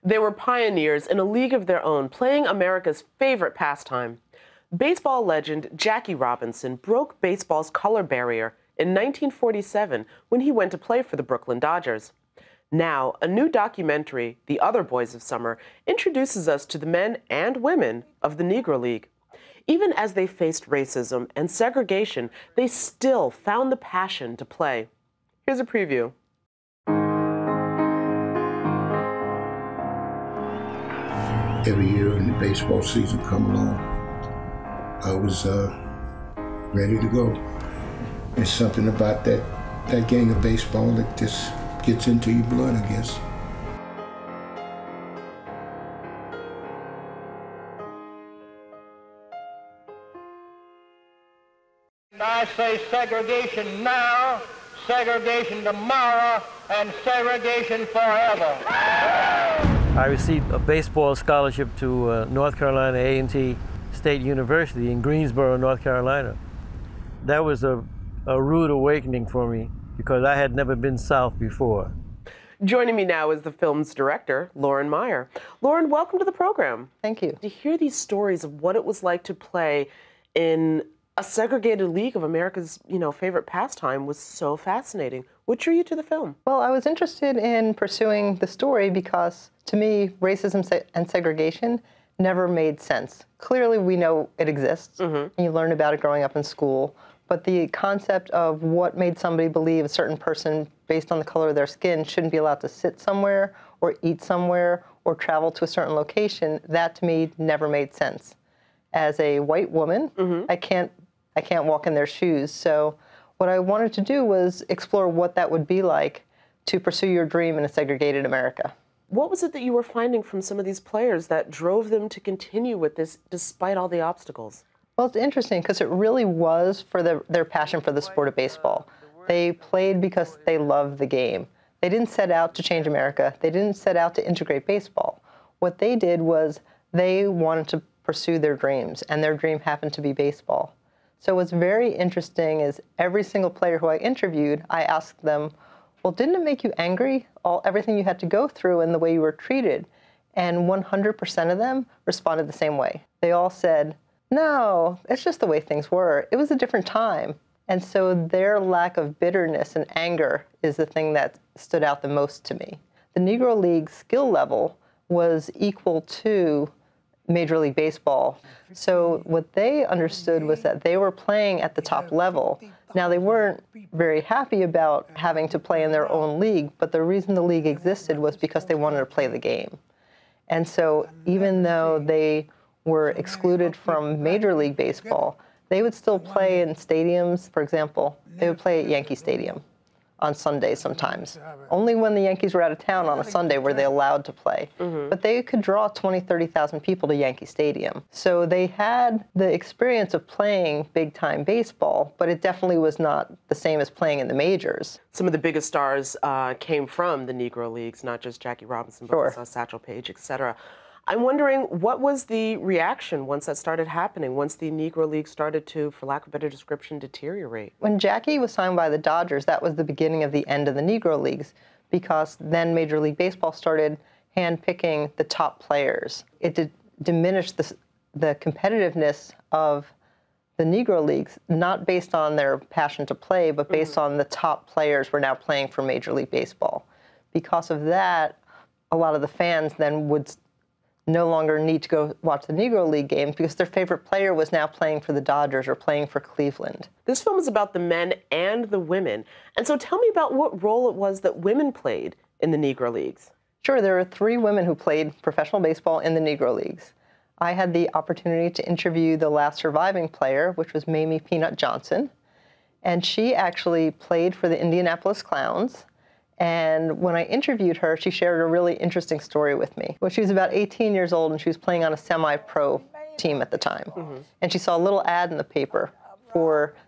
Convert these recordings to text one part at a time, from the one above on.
They were pioneers in a league of their own, playing America's favorite pastime. Baseball legend Jackie Robinson broke baseball's color barrier in 1947 when he went to play for the Brooklyn Dodgers. Now, a new documentary, The Other Boys of Summer, introduces us to the men and women of the Negro League. Even as they faced racism and segregation, they still found the passion to play. Here's a preview. Every year when the baseball season come along, I was ready to go. There's something about that game of baseball that just gets into your blood, I guess. I say segregation now, segregation tomorrow, and segregation forever. I received a baseball scholarship to North Carolina A&T State University in Greensboro, North Carolina. That was a rude awakening for me because I had never been south before. Joining me now is the film's director, Lauren Meyer. Lauren, welcome to the program. Thank you. To hear these stories of what it was like to play in a segregated league of America's, favorite pastime was so fascinating. What drew you to the film? Well, I was interested in pursuing the story because, to me, racism and segregation never made sense. Clearly, we know it exists, and you learn about it growing up in school, but the concept of what made somebody believe a certain person, based on the color of their skin, shouldn't be allowed to sit somewhere or eat somewhere or travel to a certain location, that to me never made sense. As a white woman, I can't walk in their shoes. So what I wanted to do was explore what that would be like to pursue your dream in a segregated America. What was it that you were finding from some of these players that drove them to continue with this despite all the obstacles? Well, it's interesting because it really was for their passion for the sport of baseball. They played because they loved the game. They didn't set out to change America. They didn't set out to integrate baseball. What they did was they wanted to pursue their dreams, and their dream happened to be baseball. So what's very interesting is every single player who I interviewed, I asked them, well, didn't it make you angry, everything you had to go through and the way you were treated? And 100% of them responded the same way. They all said, no, it's just the way things were. It was a different time. And so their lack of bitterness and anger is the thing that stood out the most to me. The Negro League skill level was equal to Major League Baseball. So what they understood was that they were playing at the top level. Now, they weren't very happy about having to play in their own league, but the reason the league existed was because they wanted to play the game. And so even though they were excluded from Major League Baseball, they would still play in stadiums. For example, they would play at Yankee Stadium on Sundays sometimes. Only when the Yankees were out of town on a Sunday were they allowed to play. But they could draw 20,000, 30,000 people to Yankee Stadium. So they had the experience of playing big-time baseball, but it definitely was not the same as playing in the majors. Some of the biggest stars came from the Negro Leagues, not just Jackie Robinson, but also Satchel Paige, etc. I'm wondering, what was the reaction once that started happening, once the Negro League started to, for lack of a better description, deteriorate? When Jackie was signed by the Dodgers, that was the beginning of the end of the Negro Leagues, because then Major League Baseball started handpicking the top players. It diminished the competitiveness of the Negro Leagues, not based on their passion to play, but based on the top players were now playing for Major League Baseball. Because of that, a lot of the fans then would no longer need to go watch the Negro League games because their favorite player was now playing for the Dodgers or playing for Cleveland. This film is about the men and the women. And so tell me about what role it was that women played in the Negro Leagues. Sure, there are 3 women who played professional baseball in the Negro Leagues. I had the opportunity to interview the last surviving player, which was Mamie Peanut Johnson. And she actually played for the Indianapolis Clowns. And when I interviewed her, she shared a really interesting story with me. Well, she was about 18 years old, and she was playing on a semi-pro team at the time. And she saw a little ad in the paper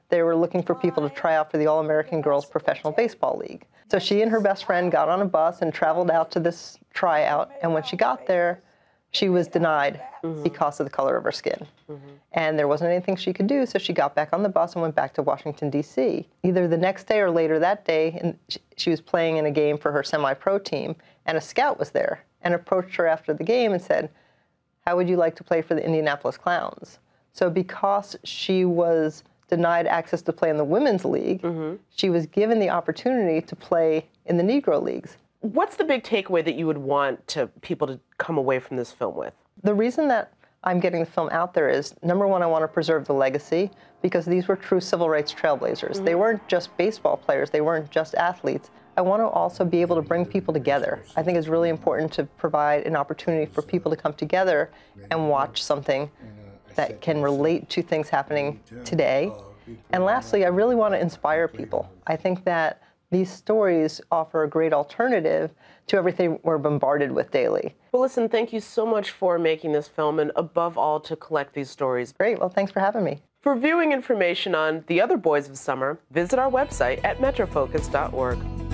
they were looking for people to try out for the All-American Girls Professional Baseball League. So she and her best friend got on a bus and traveled out to this tryout. And when she got there, she was denied because of the color of her skin. And there wasn't anything she could do, so she got back on the bus and went back to Washington, D.C. Either the next day or later that day, and she was playing in a game for her semi-pro team, and a scout was there and approached her after the game and said, "How would you like to play for the Indianapolis Clowns?" So because she was denied access to play in the women's league, she was given the opportunity to play in the Negro leagues. What's the big takeaway that you would want people to come away from this film with? The reason that I'm getting the film out there is, number one, I want to preserve the legacy, because these were true civil rights trailblazers. They weren't just baseball players, they weren't just athletes. I want to also be able to bring people together. I think it's really important to provide an opportunity for people to come together and watch something that can relate to things happening today. And lastly, I really want to inspire people. I think that these stories offer a great alternative to everything we're bombarded with daily. Well, listen, thank you so much for making this film, and above all, to collect these stories. Great. Well, thanks for having me. For viewing information on The Other Boys of Summer, visit our website at metrofocus.org.